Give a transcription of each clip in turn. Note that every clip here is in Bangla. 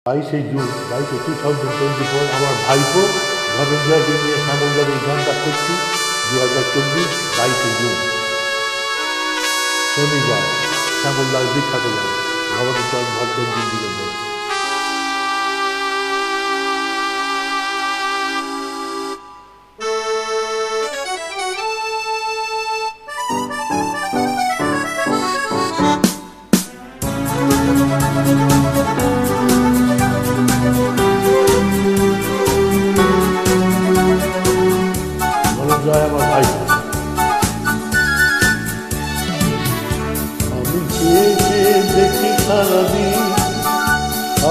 22 2024 আমার ভাইপো ধনঞ্জয়কে নিয়ে শ্যামলদার এই গানটা করছি 2024 22 জুন শনিবার শ্যামলদার বিখ্যাত গান ভবানীচরণ ভট্টের দিনদিগঞ্জ। আমার ভাই আমি চেয়ে দেখি সারাদিন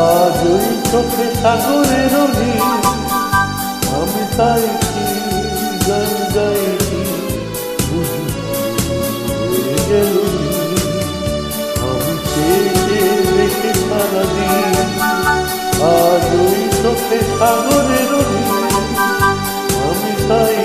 আজ ওই চোখে সাগরের আমি তাই গান গাইছি বুঝি গেল আমি চেয়ে দেখি সারাদিন আজ ওই চোখে সাগরের আমি তাই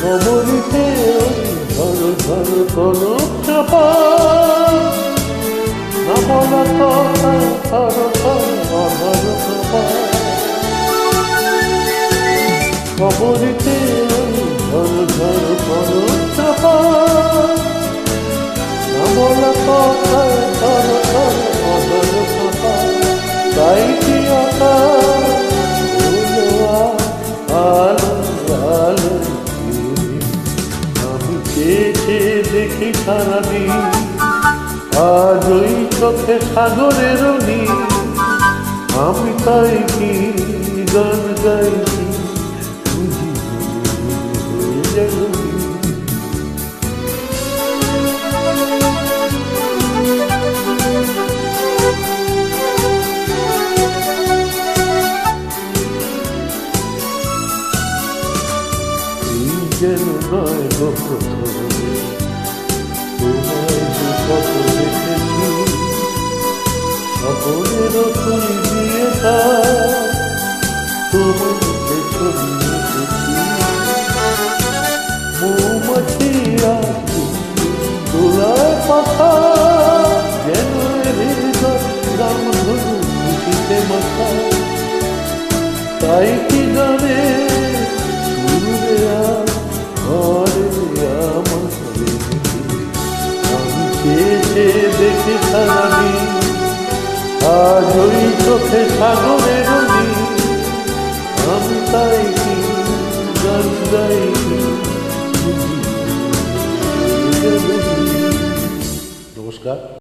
কবরিতে ধরো ধরো কোনো চাপা না বলা কথা ধরো ধরো ধরো চাপা কবরিতে ধরো ধরো কোনো চাপা না বলা কথা ধরো ধরো ধরো চাপা তাই কি আকা আলো আলো দেখি সারাদিন আজ ওই চোখে সাগরের আমি তাই কি গান গাইছি বুঝি গেল যেন নয় গো প্রথমে তোমায় যে কত দেখেছি সকলের তুই দিয়ে তোমাকে ছবি এঁকেছি মৌমাছি দোলায় পাখা যেন রাম ধনু খুশিতে মাথা তাই কি জানে দেখি সারাদিন আজ ওই চোখে সাগরের আমি তাই কি গান গাইছি। নমস্কার।